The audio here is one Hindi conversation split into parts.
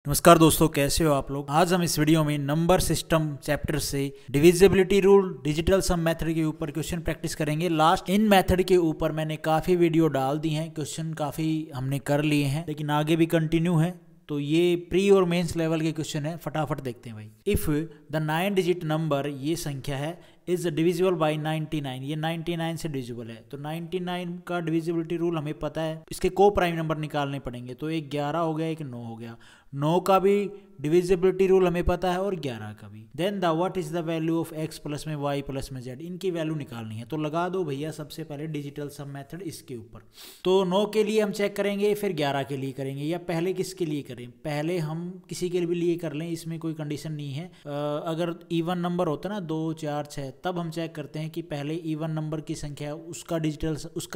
नमस्कार दोस्तों, कैसे हो आप लोग। आज हम इस वीडियो में नंबर सिस्टम चैप्टर से divisibility rule, digital sum method के ऊपर क्वेश्चन प्रैक्टिस करेंगे। लास्ट इन मेथड के ऊपर मैंने काफ़ी वीडियो डाल दी हैं, क्वेश्चन काफ़ी हमने कर लिए हैं, लेकिन आगे भी कंटिन्यू है। तो ये प्री और मेंस लेवल के क्वेश्चन है, फटाफट देखते हैं भाई। इफ़ द 9 डिजिट नंबर, ये संख्या है, इज डिविजिबल बाई 99, ये 99 से डिविजिबल है। तो 99 का डिविजिबिलिटी रूल हमें पता है। इसके को प्राइम नंबर निकालने पड़ेंगे। तो एक 11 हो गया, एक 9 हो गया। 9 का भी डिविजिबिलिटी रूल हमें पता है और 11 का भी। Then the what is the value of x plus में y प्लस में z, इनकी वैल्यू निकालनी है। तो लगा दो भैया सबसे पहले डिजिटल सम मेथड इसके ऊपर। तो 9 के लिए हम चेक करेंगे, फिर 11 के लिए करेंगे, या पहले किसके लिए करें? पहले हम किसी के भी लिए कर लें, इसमें कोई कंडीशन नहीं है। अगर इवन नंबर होता ना 2 4 6, तब हम चेक करते हैं कि पहले इवन नंबर की संख्या उसका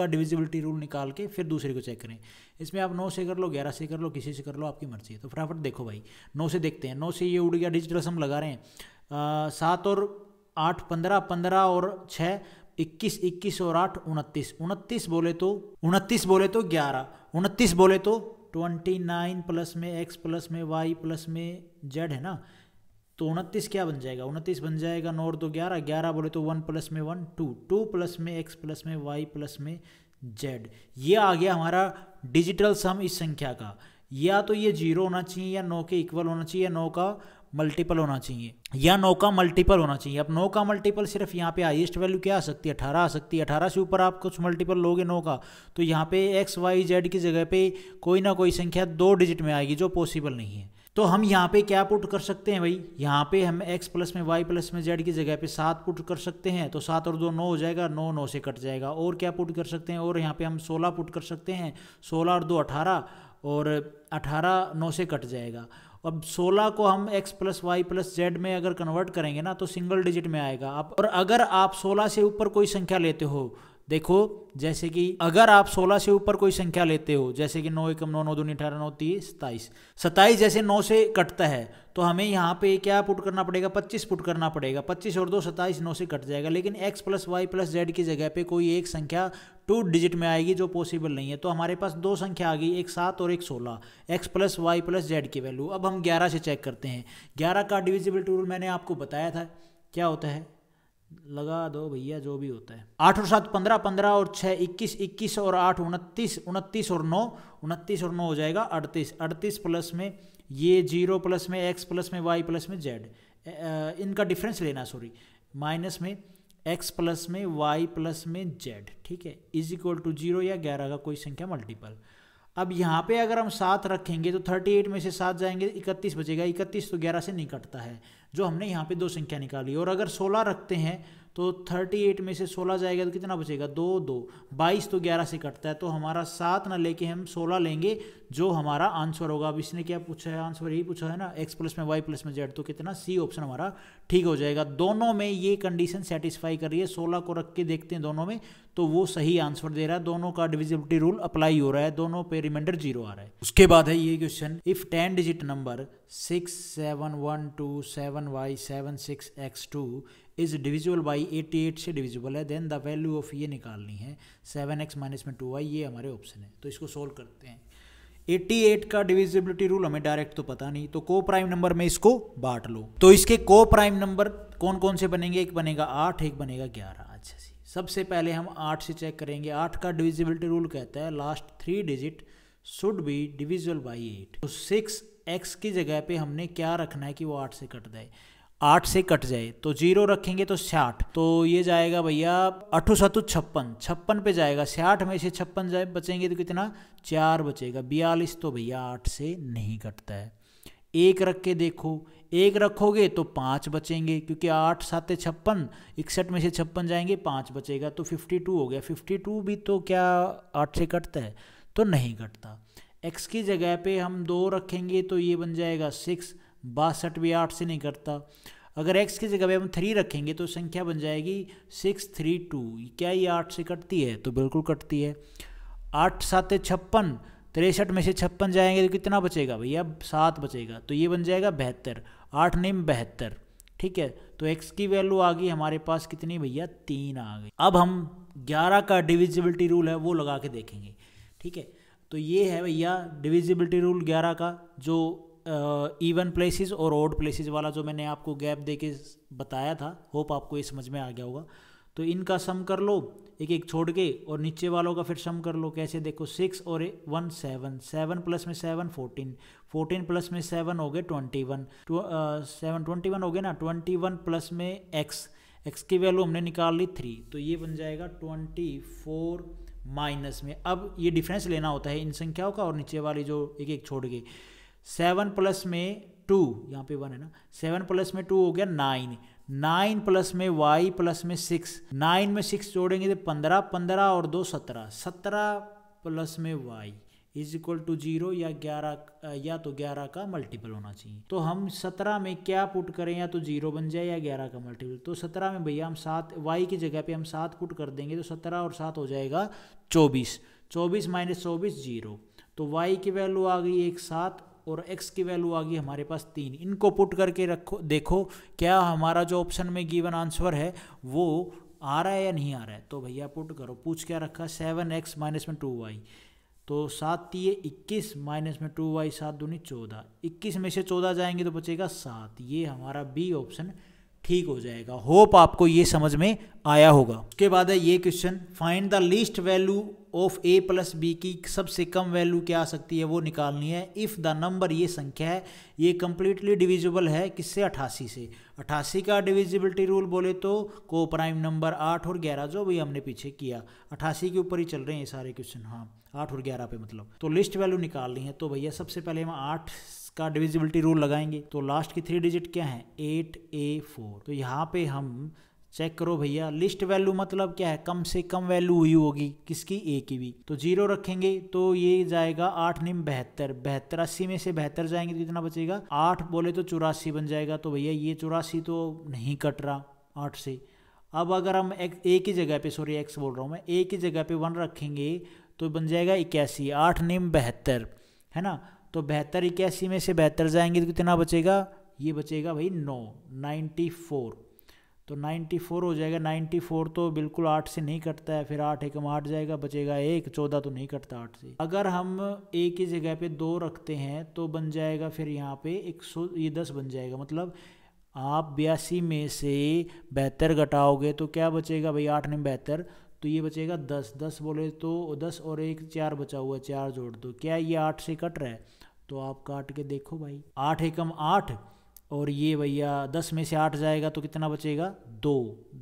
डिविजिबिलिटी रूल निकाल के फिर दूसरे को चेक करें। इसमें आप 9 से कर लो, 11 से कर लो, किसी से कर लो, आपकी मर्जी है। तो फटाफट देखो भाई, 9 से देखते हैं। 9 से ये उड़ गया, डिजिटल सम लगा रहे हैं। 7 और 8 15, 15 और 6 21, 21 और 8 29, 29 बोले तो 11, 29 बोले तो 29 प्लस में x प्लस में y प्लस में z है ना। तो 29 क्या बन जाएगा? 29 बन जाएगा 9 और 2 11, 11 बोले तो 1 प्लस में 1 2, 2 प्लस में x प्लस में y प्लस में z। ये आ गया हमारा डिजिटल सम इस संख्या का। या तो ये 0 होना चाहिए, या 9 के इक्वल होना चाहिए, या 9 का मल्टीपल होना चाहिए, या 9 का मल्टीपल होना चाहिए। अब 9 का मल्टीपल सिर्फ यहाँ पे हाईएस्ट वैल्यू क्या आ सकती है? 18 आ सकती है। 18 से ऊपर आप कुछ मल्टीपल लोगे 9 का, तो यहाँ पे x y z की जगह पे कोई ना कोई संख्या 2 डिजिट में आएगी, जो पॉसिबल नहीं है। तो हम यहाँ पे क्या पुट कर सकते हैं भाई? यहाँ पे हम x प्लस में y प्लस में z की जगह पे 7 पुट कर सकते हैं। तो 7 और 2 9 हो जाएगा, 9 9 से कट जाएगा। और क्या पुट कर सकते हैं? और यहाँ पे हम 16 पुट कर सकते हैं। 16 और 2 18, और 18 9 से कट जाएगा। अब 16 को हम x plus y plus z में अगर कन्वर्ट करेंगे ना, तो सिंगल डिजिट में आएगा। और अगर आप 16 से ऊपर कोई संख्या लेते हो, देखो जैसे कि अगर आप 16 से ऊपर कोई संख्या लेते हो, जैसे कि 9 एकम 9, 9 दूनी 18, 9 30 27, 27 जैसे 9 से कटता है, तो हमें यहाँ पे क्या पुट करना पड़ेगा? 25 पुट करना पड़ेगा। 25 और 2 27, 9 से कट जाएगा। लेकिन x plus y plus z की जगह पे कोई एक संख्या 2 डिजिट में आएगी, जो पॉसिबल नहीं है। तो हमारे पास 2 संख्या आ गई, एक 7 और एक 16, x plus y plus z की वैल्यू। अब हम 11 से चेक करते हैं। 11 का डिविजिबिलिटी रूल मैंने आपको बताया था, क्या होता है? लगा दो भैया, जो भी होता है। 8 और 7 15, 15 और 6 21, 21 और 8 29, 29 और 9, 29 और 9 हो जाएगा 38, 38 प्लस में ये 0 प्लस में x प्लस में y प्लस में z, इनका डिफरेंस लेना, सॉरी, माइनस में x प्लस में y प्लस में z, ठीक है, इज इक्वल टू 0 या 11 का कोई संख्या मल्टीपल। अब यहाँ पे अगर हम 7 रखेंगे तो 38 में से 7 जाएंगे, 31 बचेगा। 31 तो 11 से नहीं कटता है, जो हमने यहाँ पे 2 संख्या निकाली। और अगर 16 रखते हैं तो 38 में से 16 जाएगा तो कितना बचेगा? 2 2, 22 तो 11 से कटता है। तो हमारा 7 ना लेके हम 16 लेंगे, जो हमारा आंसर होगा। अब इसने क्या पूछा है? आंसर यही पूछा है ना, x प्लस में y प्लस में z। तो कितना? सी ऑप्शन हमारा ठीक हो जाएगा। दोनों में ये कंडीशन सेटिस्फाई कर रही है। 16 को रख के देखते हैं दोनों में, तो वो सही आंसर दे रहा है। दोनों का डिविजिबिलिटी रूल अप्लाई हो रहा है, दोनों पे रिमाइंडर 0 आ रहा है। उसके बाद है ये question, if 10 digit number 6 7 1 2 7 y 7 6 x2 is divisible by 88 से डिविजिबल है, देन द वैल्यू ऑफ, ये निकालनी है, 7x माइनस में 2y, ये हमारे ऑप्शन है। तो इसको सोल्व करते हैं। 88 का डिविजिबिलिटी रूल हमें डायरेक्ट तो पता नहीं, तो को प्राइम नंबर में इसको बांट लो। तो इसके को प्राइम नंबर कौन कौन से बनेंगे? एक बनेगा 8, एक बनेगा 11। अच्छा जी, सबसे पहले हम 8 से चेक करेंगे। 8 का डिविजिबिलिटी रूल कहता है last 3 digit should be divisible by 8। तो 6x की जगह पे हमने क्या रखना है कि वो 8 से कट जाए, 8 से कट जाए। तो 0 रखेंगे तो 60, तो ये जाएगा भैया 8 7 56, 56 पे जाएगा। 60 में से 56 जाए बचेंगे तो कितना? 4 बचेगा। 42 तो भैया 8 से नहीं कटता है। 1 रख के देखो, 1 रखोगे तो 5 बचेंगे, क्योंकि 8 7 56, 61 में से 56 जाएंगे, 5 बचेगा, तो 52 हो गया। 52 भी तो क्या 8 से कटता है? तो नहीं कटता। x की जगह पे हम 2 रखेंगे तो ये बन जाएगा 6, 62 भी 8 से नहीं कटता। अगर x की जगह पे हम 3 रखेंगे तो संख्या बन जाएगी 632। क्या ये 8 से कटती है? तो बिल्कुल कटती है। 8 7 56, 63 में से 56 जाएंगे तो कितना बचेगा भैया? 7 बचेगा, तो ये बन जाएगा 72। 8 9 72, ठीक है। तो x की वैल्यू आ गई हमारे पास कितनी भैया? 3 आ गई। अब हम 11 का डिविजिबिलिटी रूल है वो लगा के देखेंगे, ठीक है। तो ये है भैया डिविजिबिलिटी रूल 11 का, जो इवन प्लेसेस और ओड प्लेसेस वाला जो मैंने आपको गैप दे के बताया था, होप आपको ये समझ में आ गया होगा। तो इनका सम कर लो एक एक छोड़ के, और नीचे वालों का फिर सम कर लो। कैसे देखो, 6 और 1 7, 7 प्लस में 7 14, 14 प्लस में 7 हो गए 21, 7 21 हो गए ना। 21 प्लस में x की वैल्यू हमने निकाल ली 3, तो ये बन जाएगा 24 माइनस में। अब ये डिफरेंस लेना होता है इन संख्याओं का, और नीचे वाली जो एक एक छोड़ के 7 प्लस में 2, यहाँ पे 1 है ना, 7 प्लस में 2 हो गया 9, 9 प्लस में y प्लस में 6, 9 में 6 जोड़ेंगे तो 15, 15 और 2 17, 17 प्लस में y इज इक्वल टू 0 या 11, या तो 11 का मल्टीपल होना चाहिए। तो हम 17 में क्या पुट करें, या तो 0 बन जाए या 11 का मल्टीपल। तो 17 में भैया हम 7, y की जगह पे हम 7 पुट कर देंगे, तो 17 और 7 हो जाएगा 24, 24 माइनस 24 0। तो y की वैल्यू आ गई 1 7, और x की वैल्यू आ गई हमारे पास 3। इनको पुट करके रखो, देखो क्या हमारा जो ऑप्शन में गिवन आंसर है वो आ रहा है या नहीं आ रहा है। तो भैया पुट करो, पूछ क्या रखा, 7x माइनस में 2y, तो 7 3 21 माइनस में 2y, 7 दूनी 14, 21 में से 14 जाएंगे तो बचेगा 7। ये हमारा बी ऑप्शन ठीक हो जाएगा। होप आपको ये समझ में आया होगा। उसके बाद है ये question, find the least value of a plus b की सबसे कम वैल्यू क्या आ सकती है वो निकालनी है। इफ़ द नंबर, ये संख्या है, ये कंप्लीटली डिविजिबल है किससे, 88 से। 88 का डिविजिबिलिटी रूल बोले तो को प्राइम नंबर 8 और 11, जो भी हमने पीछे किया 88 के ऊपर ही चल रहे हैं सारे क्वेश्चन। हाँ 8 और 11 पे मतलब। तो लिस्ट वैल्यू निकालनी है, तो भैया सबसे पहले हम 8 का डिविजिबिलिटी रूल लगाएंगे। तो लास्ट की 3 डिजिट क्या है, 8A4। तो यहाँ पे हम चेक करो भैया, लिस्ट वैल्यू मतलब क्या है, कम से कम वैल्यू हुई होगी किसकी, ए की भी। तो 0 रखेंगे तो ये जाएगा 8 निम 72, 72 80 में से 72 जाएंगे तो कितना बचेगा, 8 बोले तो 84 बन जाएगा। तो भैया ये 84 तो नहीं कट रहा 8 से। अब अगर हम ए की जगह पे, सॉरी एक्स बोल रहा हूँ मैं, ए की जगह पे 1 रखेंगे तो बन जाएगा 81, 8 निम 72 है ना। तो 72 81 में से 72 जाएंगे तो कितना बचेगा, ये बचेगा भाई 9 94। तो 94 हो जाएगा। 94 तो बिल्कुल 8 से नहीं कटता है, फिर 8 एकम 8 जाएगा, बचेगा 1, 14 तो नहीं कटता 8 से। अगर हम ए की जगह पे 2 रखते हैं तो बन जाएगा फिर यहाँ पे 100, ये 10 बन जाएगा। मतलब आप 82 में से 72 घटाओगे तो क्या बचेगा भाई, 8 में 72, तो ये बचेगा 10, 10 बोले तो 10 और 1 4 बचा हुआ है, 4 जोड़ दो। क्या ये 8 से कट रहा है, तो आप काट के देखो भाई, 8 एकम 8 और ये भैया 10 में से 8 जाएगा तो कितना बचेगा, 2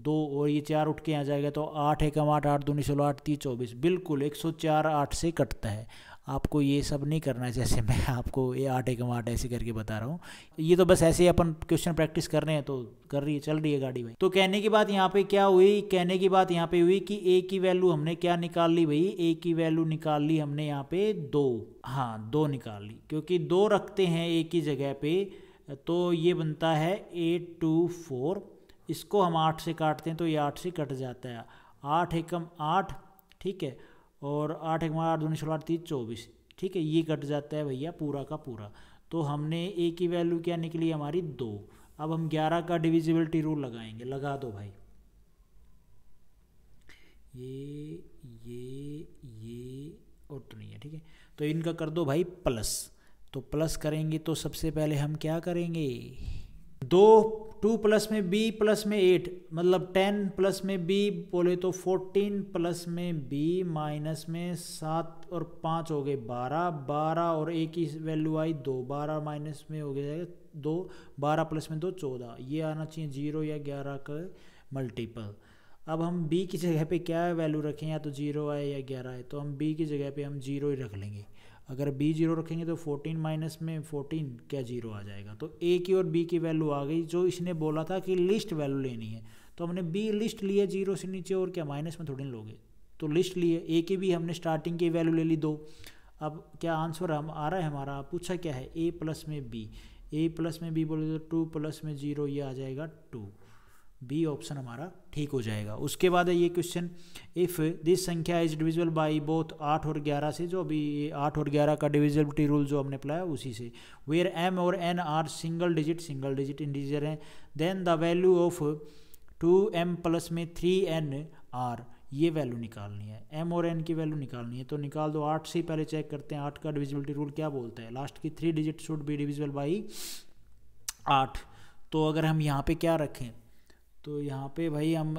2 और ये 4 उठ के यहाँ जाएगा तो 8 एकम 8, 8 दूनी 16, 8 3 24, बिल्कुल 104 8 से कटता है। आपको ये सब नहीं करना है जैसे मैं आपको ये 8 एकम 8 ऐसे करके बता रहा हूँ। ये तो बस ऐसे ही अपन क्वेश्चन प्रैक्टिस कर रहे हैं, तो कर रही है, चल रही है गाड़ी भाई। तो कहने की बात यहाँ पे क्या हुई, कहने की बात यहाँ पे हुई कि ए की वैल्यू हमने क्या निकाल ली भाई, ए की वैल्यू निकाल ली हमने यहाँ पे 2, हाँ 2 निकाल ली, क्योंकि 2 रखते हैं ए की जगह पे तो ये बनता है 824। इसको हम 8 से काटते हैं तो ये 8 से कट जाता है, 8 एकम 8 ठीक है, और 8 एकम 8 दूनी 16 3 24 ठीक है, ये कट जाता है भैया पूरा का पूरा। तो हमने ए की वैल्यू क्या निकली हमारी 2। अब हम 11 का डिविजिबिलिटी रूल लगाएंगे, लगा दो भाई। ये और तो नहीं है ठीक है, तो इनका कर दो भाई प्लस। तो प्लस करेंगे तो सबसे पहले हम क्या करेंगे, 2 प्लस में b प्लस में 8 मतलब 10 प्लस में b बोले तो 14 प्लस में b माइनस में 7 और 5 हो गए 12, 12 और a की वैल्यू आई 2, 12 माइनस में हो गया 2, 12 प्लस में 2 14, ये आना चाहिए 0 या 11 का मल्टीपल। अब हम b की जगह पे क्या वैल्यू रखें, या तो 0 आए या 11 आए, तो हम b की जगह पे हम 0 ही रख लेंगे। अगर b 0 रखेंगे तो 14 माइनस में 14 क्या 0 आ जाएगा। तो a की और b की वैल्यू आ गई, जो इसने बोला था कि लिस्ट वैल्यू लेनी है, तो हमने b लिस्ट लिए 0 से नीचे, और क्या माइनस में थोड़ी लोगे, तो लिस्ट लिए। a की भी हमने स्टार्टिंग की वैल्यू ले ली 2। अब क्या आंसर हम आ रहा है हमारा, पूछा क्या है, a प्लस में b, a प्लस में b बोले तो 2 प्लस में 0 ये आ जाएगा 2, बी ऑप्शन हमारा ठीक हो जाएगा। उसके बाद है ये क्वेश्चन, इफ़ दिस संख्या इज डिविजिबल बाई बोथ 8 और 11 से, जो अभी 8 और 11 का डिविजिबिलिटी रूल जो हमने अप्लाई उसी से, वेयर m और n are single digit integer हैं, then the value of 2m plus में 3n आर, ये वैल्यू निकालनी है, m और n की वैल्यू निकालनी है। तो निकाल दो। 8 से ही पहले चेक करते हैं 8 का डिविजिबिलिटी रूल क्या बोलता है, लास्ट की 3 digit should be divisible by 8। तो अगर हम यहाँ पे क्या रखें, तो यहाँ पे भाई हम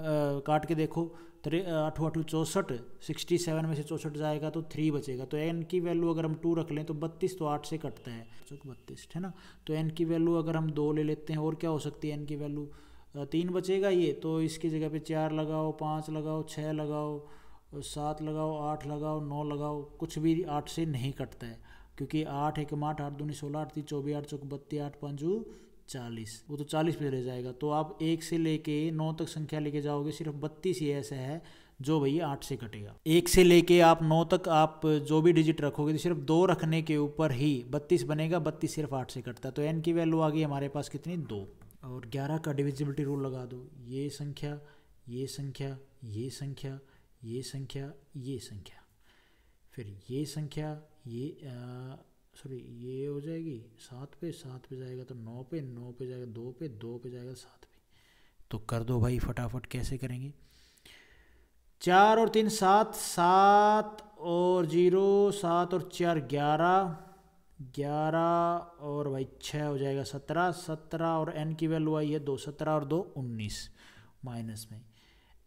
काट के देखो, 8 8 64, 67 में से 64 जाएगा तो 3 बचेगा। तो n की वैल्यू अगर हम 2 रख लें तो 32, तो 8 से कटता है 32 है ना। तो n की वैल्यू अगर हम 2 ले लेते हैं, और क्या हो सकती है n की वैल्यू, 3 बचेगा ये, तो इसकी जगह पे 4 लगाओ, 5 लगाओ, 6 लगाओ, 7 लगाओ, 8 लगाओ, 9 लगाओ, कुछ भी 8 से नहीं कटता है, क्योंकि 8 1 8, 8 दूनी 16, 8 3 24, 8 चौक 32, 8 5 40, वो तो 40 पे रह जाएगा। तो आप 1 से लेके 9 तक संख्या लेके जाओगे, सिर्फ 32 ही ऐसा है जो भैया 8 से कटेगा। 1 से लेके आप 9 तक आप जो भी डिजिट रखोगे तो सिर्फ 2 रखने के ऊपर ही 32 बनेगा, 32 सिर्फ 8 से कटता है। तो n की वैल्यू आ गई हमारे पास कितनी, 2। और 11 का डिविजिबिलिटी रूल लगा दो, ये संख्या, ये संख्या, ये संख्या, ये संख्या, ये संख्या, फिर ये संख्या, ये सॉरी ये हो जाएगी 7 पे, 7 पे जाएगा तो 9 पे, 9 पे जाएगा 2 पे, 2 पे जाएगा 7 पे। तो कर दो भाई फटाफट, कैसे करेंगे। 4 और 3 7, 7 और 0 7 और 4 11, 11 और भाई 6 हो जाएगा 17, 17 और n की वैल्यू आई है 2, 17 और 2 19, माइनस में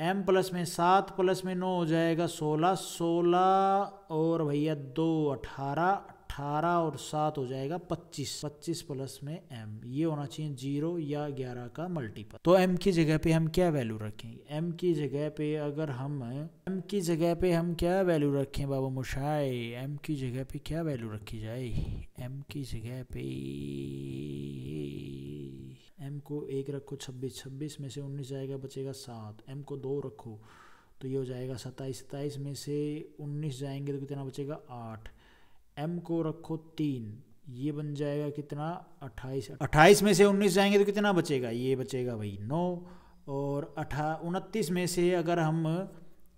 m प्लस में 7 प्लस में 9 हो जाएगा 16, 16 और भैया 2 18, 18 और 7 हो जाएगा 25, 25 प्लस में m, ये होना चाहिए 0 या 11 का मल्टीपल। तो m की जगह पे हम क्या वैल्यू रखेंगे, m की जगह पे अगर हम m की जगह पे हम क्या वैल्यू रखें बाबू मुशाए, m की जगह पे क्या वैल्यू रखी जाए, m की जगह पे m को 1 रखो, 26, 26 में से 19 जाएगा बचेगा 7, m को 2 रखो तो ये हो जाएगा 27, 27 में से 19 जाएंगे तो कितना बचेगा 8, m को रखो 3, ये बन जाएगा कितना 28, 28 में से 19 जाएंगे तो कितना बचेगा, ये बचेगा भाई 9, और 29 में से अगर हम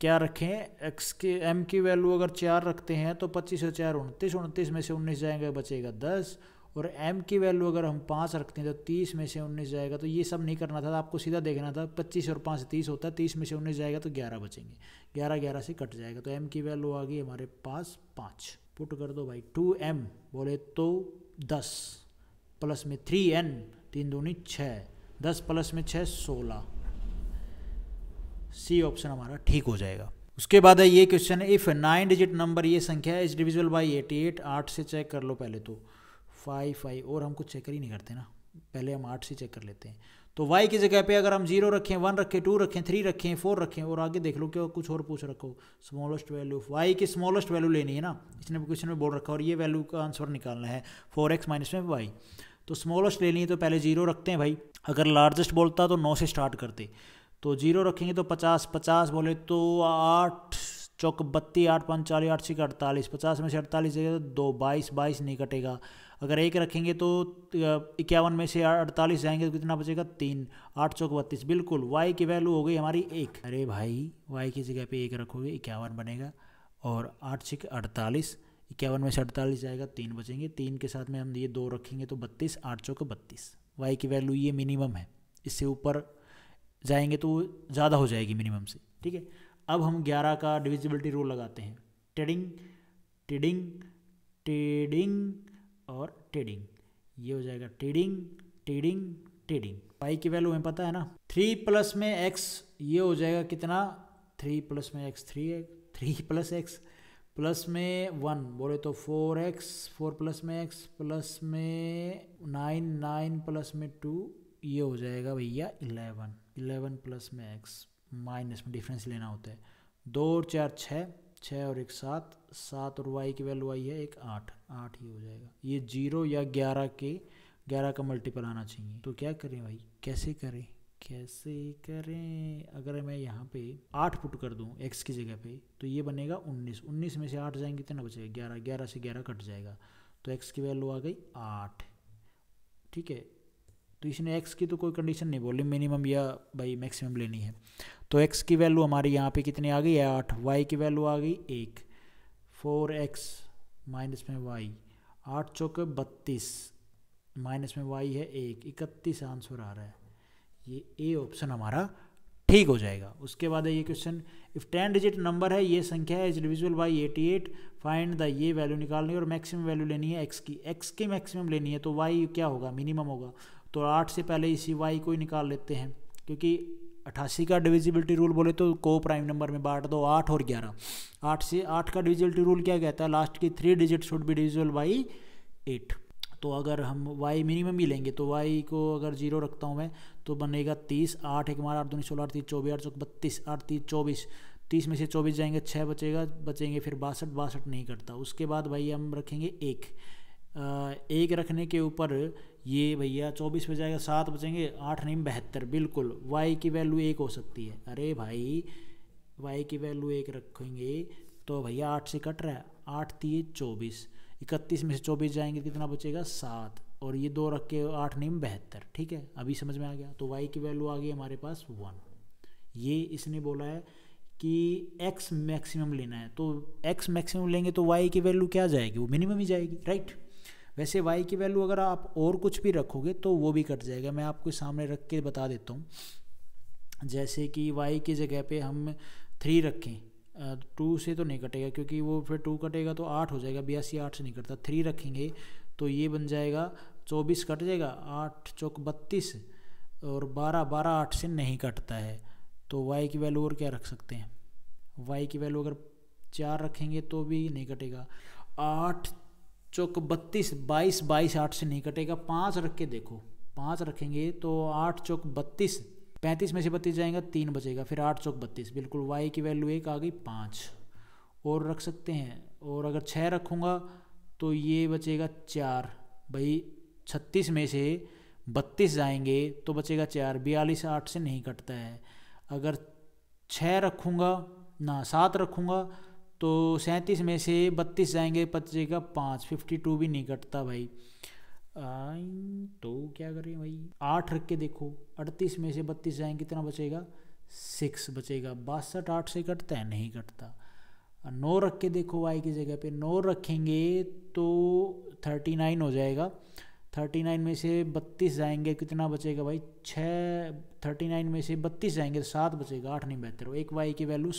क्या रखें x के m की वैल्यू अगर 4 रखते हैं तो 25 और 4 29, 29 में से 19 जाएंगे बचेगा 10, और m की वैल्यू अगर हम 5 रखते हैं तो 30 में से 19 जाएगा। तो ये सब नहीं करना था, आपको सीधा देखना था, 25 और 5 30 होता है, 30 में से 19 जाएगा तो 11 बचेंगे, 11 11 से कट जाएगा। तो m की वैल्यू आ गई हमारे पास 5, पुट कर दो भाई। 2m बोले तो 10 प्लस में 3n, 3 दूनी 6, 10 प्लस में 6 16, सी ऑप्शन हमारा ठीक हो जाएगा। उसके बाद है ये क्वेश्चन, इफ 9 डिजिट नंबर, ये संख्या इज डिविजिबल बाई 88, 8 से चेक कर लो पहले तो 5 5, और हम कुछ चेक ही नहीं करते ना, पहले हम 8 से चेक कर लेते हैं। तो y की जगह पे अगर हम 0 रखें, 1 रखें, 2 रखें, 3 रखें, 4 रखें, और आगे देख लो क्या कुछ और पूछ रखो, स्मॉलेस्ट वैल्यू, y की स्मॉलेस्ट वैल्यू लेनी है ना, इसने क्वेश्चन में बोल रखा, और ये वैल्यू का आंसर निकालना है 4x माइनस में y। तो स्मॉलेस्ट लेनी है तो पहले 0 रखते हैं भाई, अगर लार्जेस्ट बोलता तो 9 से स्टार्ट करते, तो 0 रखेंगे तो 50, 50 बोले तो 8 चौक 32, 8 5 40, 8 6 48, 50 में से 48 जगह तो 2, 22, 22 नहीं कटेगा। अगर 1 रखेंगे तो 51 में से 48 जाएंगे तो कितना बचेगा 3, 8 चौक 32, बिल्कुल y की वैल्यू हो गई हमारी 1। अरे भाई y की जगह पे 1 रखोगे 51 बनेगा, और 8 6 48, 51 में से 48 जाएगा 3 बचेंगे, 3 के साथ में हम ये 2 रखेंगे तो 32, 8 चौक 32, y की वैल्यू ये मिनिमम है, इससे ऊपर जाएंगे तो ज़्यादा हो जाएगी मिनिमम से, ठीक है। अब हम 11 का डिविजिबिलिटी रूल लगाते हैं, टेडिंग टेडिंग टेडिंग और टेडिंग, ये हो जाएगा टेडिंग टेडिंग टेडिंग। y की वैल्यू हमें पता है ना, 3 प्लस में x, ये हो जाएगा कितना 3 प्लस में x 3 प्लस x प्लस में 1 बोले तो 4x, 4 प्लस में x प्लस में 9, 9 प्लस में 2, ये हो जाएगा भैया 11, 11 प्लस में x, माइनस में डिफरेंस लेना होता है, 2 और 4 6, 6 और 1 7, 7 और y की वैल्यू आई है 1 8, 8 ही हो जाएगा। ये 0 या 11 का मल्टीपल आना चाहिए। तो क्या करें भाई, कैसे करें, अगर मैं यहाँ पे 8 पुट कर दूँ x की जगह पे तो ये बनेगा 19, 19 में से 8 जाएंगे कितना बचेगा 11, 11 से 11 कट जाएगा, तो x की वैल्यू आ गई 8, ठीक है। तो इसने x की तो कोई कंडीशन नहीं बोली, मिनिमम या भाई मैक्सिमम लेनी है। तो x की वैल्यू हमारी यहाँ पे कितनी आ गई है 8, y की वैल्यू आ गई 1, 4x माइनस में y, 8 चौके 32, माइनस में y है 1, 31 आंसर आ रहा है। ये ए ऑप्शन हमारा ठीक हो जाएगा। उसके बाद है ये क्वेश्चन, इफ 10 डिजिट नंबर है, ये संख्या है, is divisible by 88, find the, ये वैल्यू निकालनी है और मैक्सिमम वैल्यू लेनी है एक्स की मैक्सिमम लेनी है, तो वाई क्या होगा, मिनिमम होगा। तो 8 से पहले इसी वाई को ही निकाल लेते हैं, क्योंकि 88 का डिविजिबिलिटी रूल बोले तो को प्राइम नंबर में बांट दो 8 और 11। 8 का डिविजिबिलिटी रूल क्या कहता है, लास्ट की 3 digit should be divisible by 8। तो अगर हम y मिनिमम ही लेंगे तो y को अगर 0 रखता हूँ मैं तो बनेगा 30, 8 एक हमारा 8 दूनी 16, 8 3 24, 8 चौक 32, 8 3 24, 30 में से 24 जाएंगे 6 बचेंगे फिर 62 नहीं कटता। उसके बाद भाई हम रखेंगे 1 रखने के ऊपर ये भैया 24 पे जाएगा, 7 बचेंगे, 8 नहीं 72, बिल्कुल y की वैल्यू 1 हो सकती है। अरे भाई y की वैल्यू 1 रखेंगे तो भैया 8 से कट रहा है, 8 3 24, 31 में से 24 जाएंगे कितना बचेगा 7, और ये 2 रख के 8 नहीं 72, ठीक है, अभी समझ में आ गया। तो y की वैल्यू आ गई हमारे पास 1। ये इसने बोला है कि x मैक्सिमम लेना है, तो x मैक्सिमम लेंगे तो y की वैल्यू क्या जाएगी, वो मिनिमम ही जाएगी, राइट। वैसे y की वैल्यू अगर आप और कुछ भी रखोगे तो वो भी कट जाएगा, मैं आपको सामने रख के बता देता हूँ। जैसे कि y की जगह पे हम 3 रखें, 2 से तो नहीं कटेगा क्योंकि वो फिर 2 कटेगा तो 8 हो जाएगा, 82 8 से नहीं कटता। 3 रखेंगे तो ये बन जाएगा 24 कट जाएगा, 8 चौक 32 और 12 8 से नहीं कटता है। तो y की वैल्यू और क्या रख सकते हैं, y की वैल्यू अगर 4 रखेंगे तो भी नहीं कटेगा, 8 चौक 32 22 8 से नहीं कटेगा। 5 रख के देखो, 5 रखेंगे तो 8 चौक 32, 35 में से 32 जाएगा 3 बचेगा, फिर 8 चौक 32, बिल्कुल y की वैल्यू 1 आ गई 5। और रख सकते हैं, और अगर 6 रखूँगा तो ये बचेगा 4, भाई 36 में से 32 जाएंगे तो बचेगा 4, 42 8 से नहीं कटता है। अगर 6 रखूँगा ना 7 रखूँगा तो 37 में से 32 जाएंगे बचेगा 5, 52 भी नहीं कटता भाई। तो क्या करें भाई, 8 रख के देखो, 38 में से 32 जाएंगे कितना बचेगा 6 बचेगा, 62 8 से कटता है नहीं कटता। 9 रख के देखो y की जगह पे, 9 रखेंगे तो 39 हो जाएगा, 39 में से 32 जाएंगे कितना बचेगा भाई 6, 39 में से 32 जाएंगे तो 7 बचेगा, 8 नहीं 72, एक y की वैल्यू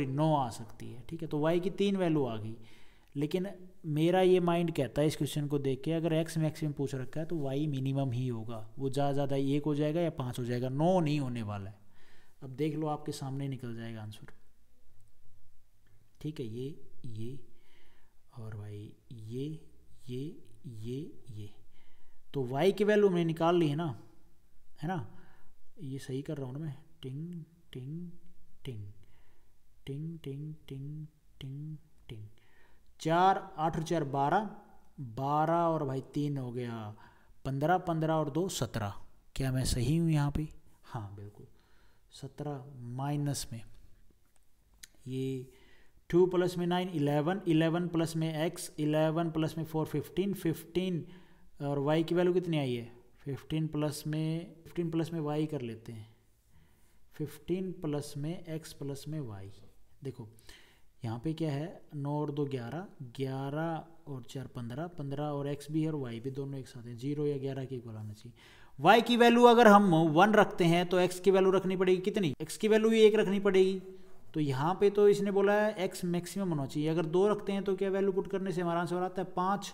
9 आ सकती है, ठीक है। तो y की 3 वैल्यू आ गई, लेकिन मेरा ये माइंड कहता है इस क्वेश्चन को देख के अगर x मैक्सिमम पूछ रखा है तो y मिनिमम ही होगा, वो ज़्यादा 1 हो जाएगा या 5 हो जाएगा, 9 नहीं होने वाला है। अब देख लो आपके सामने निकल जाएगा आंसर, ठीक है। ये और भाई ये तो y की वैल्यू मैंने निकाल ली है ना, ये सही कर रहा हूँ ना मैं, टिंग टिंग टिंग टिंग टिंग टिंग टिंग टिंग, 4 8 और 4 12 और भाई 3 हो गया 15, 15 और 2 17। क्या मैं सही हूँ यहाँ पे, हाँ बिल्कुल 17, माइनस में ये 2 प्लस में 9 11, 11 प्लस में x, 11 प्लस में 4 15, 15 और y की वैल्यू कितनी आई है 15 प्लस में y कर लेते हैं, 15 प्लस में x प्लस में y। देखो यहाँ पे क्या है, 9 और 2 11, 11 और 4 15, 15 और x भी है और y भी दोनों एक साथ हैं, 0 या 11 के इक्वल आना चाहिए। y की वैल्यू अगर हम 1 रखते हैं तो x की वैल्यू रखनी पड़ेगी कितनी, x की वैल्यू भी 1 रखनी पड़ेगी। तो यहाँ पे तो इसने बोला है x मैक्सिमम होना चाहिए, अगर 2 रखते हैं तो क्या वैल्यू पुट करने से हमारा आंसर आता है 5,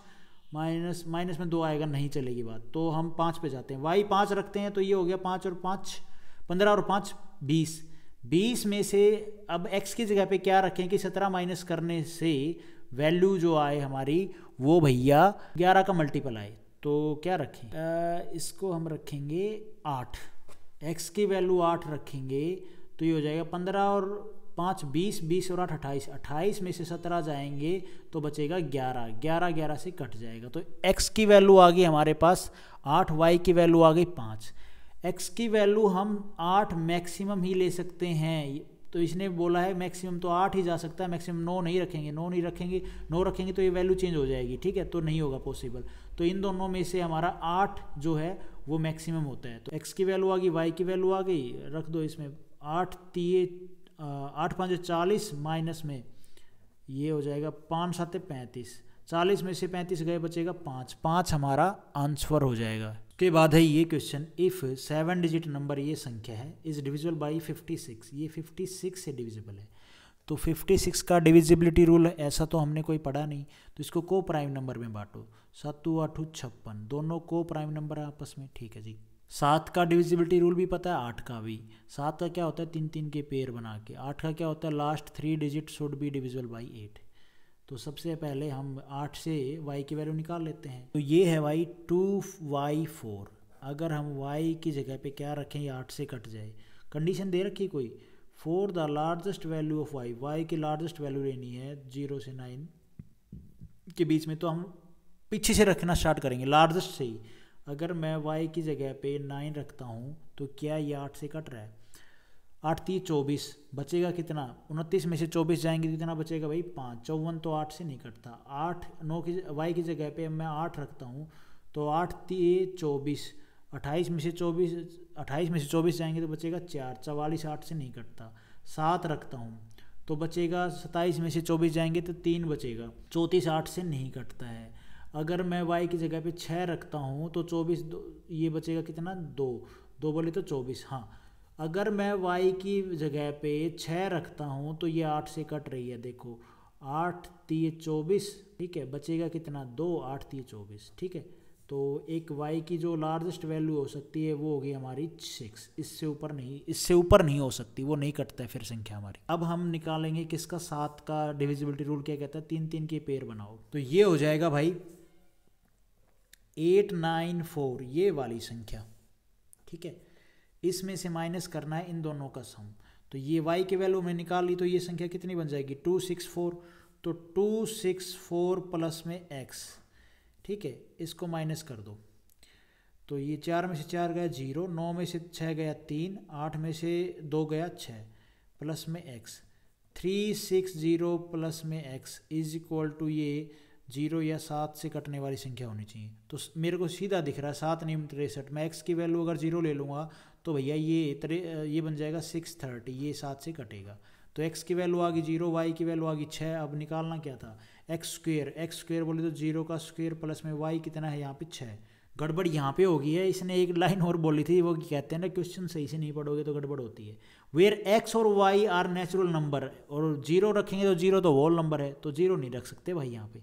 माइनस में 2 आएगा, नहीं चलेगी बात, तो हम 5 पे जाते हैं। y 5 रखते हैं तो ये हो गया 5 और 5 15 और 5 20 में से अब x की जगह पे क्या रखें कि 17 माइनस करने से वैल्यू जो आए हमारी वो भैया 11 का मल्टीपल आए, तो क्या रखें, इसको हम रखेंगे 8, x की वैल्यू 8 रखेंगे तो ये हो जाएगा 15 और 5 20, 20 और 8 28, 28 में से 17 जाएंगे तो बचेगा 11, 11 से कट जाएगा। तो x की वैल्यू आ गई हमारे पास 8, y की वैल्यू आ गई 5। x की वैल्यू हम 8 मैक्सिमम ही ले सकते हैं, तो इसने बोला है मैक्सिमम तो 8 ही जा सकता है, मैक्सिमम 9 नहीं रखेंगे, 9 रखेंगे तो ये वैल्यू चेंज हो जाएगी, ठीक है, तो नहीं होगा पॉसिबल। तो इन दोनों में से हमारा 8 जो है वो मैक्सिमम होता है। तो x की वैल्यू आ गई, y की वैल्यू आ गई, रख दो इसमें 8 5 40, माइनस में ये हो जाएगा 5 7 35, 40 में से 35 गए बचेगा 5 हमारा आंसर हो जाएगा। उसके बाद है ये क्वेश्चन, इफ़ 7 डिजिट नंबर ये संख्या है इज डिविजिबल बाई 56, ये 56 से डिविजिबल है। तो 56 का डिविजिबिलिटी रूल ऐसा तो हमने कोई पढ़ा नहीं, तो इसको को प्राइम नंबर में बांटो, 7 8 56, दोनों को प्राइम नंबर है आपस में, ठीक है जी। 7 का डिविजिबिलिटी रूल भी पता है, 8 का भी। 7 का क्या होता है, 3 3 के पेयर बना के। 8 का क्या होता है, last 3 digit should be divisible by 8। तो सबसे पहले हम 8 से y की वैल्यू निकाल लेते हैं। तो ये है y 2y4। अगर हम y की जगह पे क्या रखें, ये 8 से कट जाए। कंडीशन दे रखी कोई, for the largest value of y की लार्जेस्ट वैल्यू लेनी है 0 से 9 के बीच में। तो हम पीछे से रखना स्टार्ट करेंगे, लार्जेस्ट से ही। अगर मैं y की जगह पे 9 रखता हूँ तो क्या ये 8 से कट रहा है, 8 3 24, बचेगा कितना, 29 में से 24 जाएंगे तो कितना बचेगा भाई 5, 54 तो 8 से नहीं कटता। 8 9 की y की जगह पे मैं 8 रखता हूँ तो 8 3 24, 28 में से 24 जाएंगे तो बचेगा 4, 44 8 से नहीं कटता। 7 रखता हूँ तो बचेगा 27 में से 24 जाएंगे तो 3 बचेगा, 34 8 से नहीं कटता है। अगर मैं y की जगह पे 6 रखता हूँ तो 24 ये बचेगा कितना, 2 बोले तो 24। हाँ, अगर मैं y की जगह पे 6 रखता हूँ तो ये 8 से कट रही है, देखो 8 3 24, ठीक है, बचेगा कितना 2, 8 3 24, ठीक है। तो एक y की जो लार्जेस्ट वैल्यू हो सकती है वो होगी हमारी 6, इससे ऊपर नहीं हो सकती, वो नहीं कटता है फिर संख्या हमारी। अब हम निकालेंगे किसका, 7 का डिविजिबिलिटी रूल क्या कहता है, 3 3 के पेयर बनाओ। तो ये हो जाएगा भाई 8 9 4, ये वाली संख्या, ठीक है। इसमें से माइनस करना है इन दोनों का सम। तो ये y की वैल्यू में निकाल ली तो ये संख्या कितनी बन जाएगी, 264। तो 264 प्लस में x, ठीक है, इसको माइनस कर दो। तो ये 4 में से 4 गया 0, 9 में से 6 गया 3, 8 में से 2 गया 6, प्लस में x 360 प्लस में x इज इक्वल टू ये 0 या 7 से कटने वाली संख्या होनी चाहिए। तो मेरे को सीधा दिख रहा है 7 9 63, मैं x की वैल्यू अगर 0 ले लूँगा तो भैया ये बन जाएगा 630, ये 7 से कटेगा। तो x की वैल्यू आ गई 0, y की वैल्यू आ गई 6। अब निकालना क्या था, एक्स स्क्वेयर बोले तो 0 का स्क्वेयर प्लस में y कितना है यहाँ पे 6। गड़बड़ यहाँ पे हो गई है, इसने एक लाइन और बोली थी, वो कहते हैं ना क्वेश्चन सही से नहीं पढ़ोगे तो गड़बड़ होती है। वेयर x और y आर नेचुरल नंबर, और 0 रखेंगे तो 0 तो होल नंबर है, तो 0 नहीं रख सकते भाई यहाँ पे।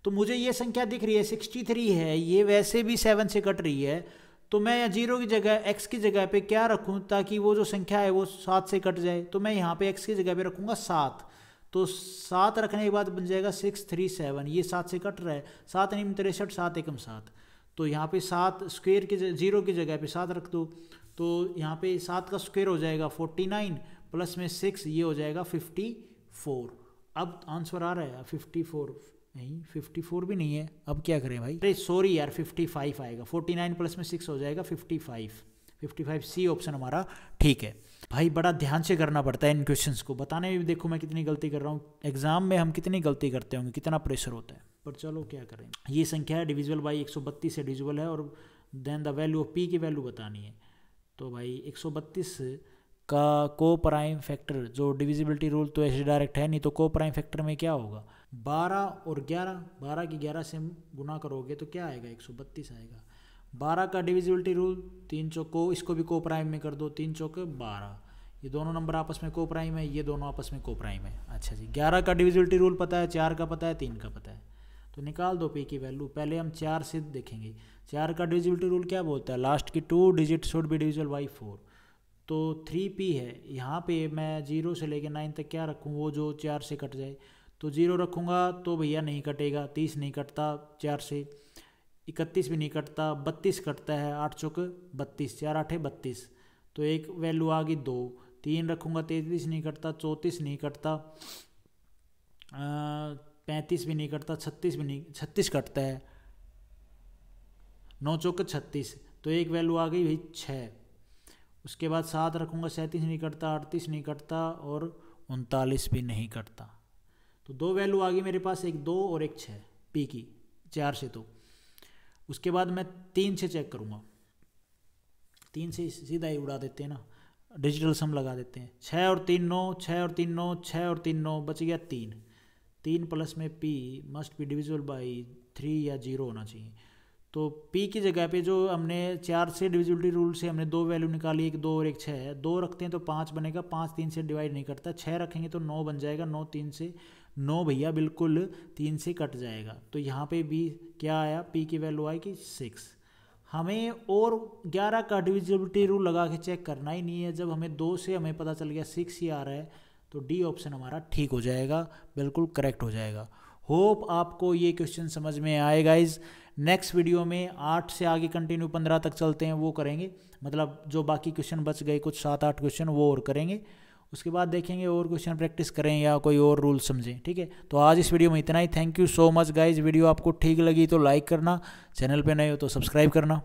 तो मुझे ये संख्या दिख रही है 63 है, ये वैसे भी 7 से कट रही है, तो मैं यहाँ 0 की जगह x की जगह पे क्या रखूँ ताकि वो जो संख्या है वो 7 से कट जाए। तो मैं यहाँ पे x की जगह पे रखूँगा 7। तो 7 रखने के बाद बन जाएगा 637, ये 7 से कट रहा है, 7 9 63, 7 एकम 7। तो यहाँ पे 7 स्क्वेयर की 0 की जगह पे 7 रख दो, तो यहाँ पे 7 का स्क्वेयर हो जाएगा 49 प्लस में 6, ये हो जाएगा 54। अब आंसर आ रहा है 54, नहीं 54 भी नहीं है, अब क्या करें भाई, अरे सॉरी यार 55 आएगा, 49 प्लस में 6 हो जाएगा 55 सी ऑप्शन हमारा ठीक है। भाई बड़ा ध्यान से करना पड़ता है इन क्वेश्चंस को, बताने में भी देखो मैं कितनी गलती कर रहा हूँ, एग्जाम में हम कितनी गलती करते होंगे, कितना प्रेशर होता है, पर चलो क्या करें। ये संख्या है डिविजिबल बाई 132 से डिविजिबल है, और then the value of p की वैल्यू बतानी है। तो भाई 132 का को प्राइम फैक्टर, जो डिविजिबिलिटी रूल तो ऐसे डायरेक्ट है नहीं, तो को प्राइम फैक्टर में क्या होगा, 12 और 11, 12 की 11 से गुना करोगे तो क्या आएगा, 132 आएगा। 12 का डिविजिबिलिटी रूल 3 चौको, इसको भी को प्राइम में कर दो, 3 चौके 12, ये दोनों नंबर आपस में को प्राइम है, ये दोनों आपस में को प्राइम है। अच्छा जी, 11 का डिविजिबिलिटी रूल पता है, 4 का पता है, 3 का पता है, तो निकाल दो p की वैल्यू। पहले हम 4 से देखेंगे, 4 का डिविजिबिलिटी रूल क्या बोलता है, लास्ट की 2 digit should be divisible by 4। तो 3p है, यहाँ पे मैं 0 से लेके 9 तक क्या रखूँ, वो जो 4 से कट जाए। तो 0 रखूँगा तो भैया नहीं कटेगा, 30 नहीं कटता 4 से, 31 भी नहीं कटता, 32 कटता है, 8 चौक 32, 4 8 32, तो एक वैल्यू आ गई 2। 3 रखूँगा 33 नहीं कटता, 34 नहीं कटता, 35 भी नहीं कटता, 36 कटता है, 9 चौक 36, तो एक वैल्यू आ गई भाई 6। उसके बाद 7 रखूँगा, 37 नहीं कटता, 38 नहीं कटता, और 39 भी नहीं कटता। तो 2 वैल्यू आ गई मेरे पास, एक 2 और एक 6 p की 4 से। तो उसके बाद मैं 3 से चेक करूँगा, 3 से सीधा ही उड़ा देते हैं ना, डिजिटल सम लगा देते हैं। 6 और 3 9, 6 और 3 9, 6 और 3 9, बच गया 3 प्लस में p must be divisible by 3 या 0 होना चाहिए। तो P की जगह पे जो हमने 4 से डिविजिबिलिटी रूल से हमने 2 वैल्यू निकाली, एक 2 और एक 6 है। 2 रखते हैं तो 5 बनेगा, 5 3 से डिवाइड नहीं करता। 6 रखेंगे तो 9 बन जाएगा, 9 3 से 9 भैया बिल्कुल 3 से कट जाएगा। तो यहाँ पे भी क्या आया, P की वैल्यू आई कि 6। हमें और 11 का डिविजिबिलिटी रूल लगा के चेक करना ही नहीं है। जब हमें 2 से हमें पता चल गया 6 ही आ रहा है, तो डी ऑप्शन हमारा ठीक हो जाएगा, बिल्कुल करेक्ट हो जाएगा। होप आपको ये क्वेश्चन समझ में आए गाइज। नेक्स्ट वीडियो में 8 से आगे कंटिन्यू 15 तक चलते हैं, वो करेंगे। मतलब जो बाकी क्वेश्चन बच गए, कुछ 7-8 क्वेश्चन, वो और करेंगे। उसके बाद देखेंगे और क्वेश्चन प्रैक्टिस करें या कोई और रूल समझें, ठीक है। तो आज इस वीडियो में इतना ही। Thank you so much guys. Video आपको ठीक लगी तो लाइक करना, चैनल पे नए हो तो सब्सक्राइब करना।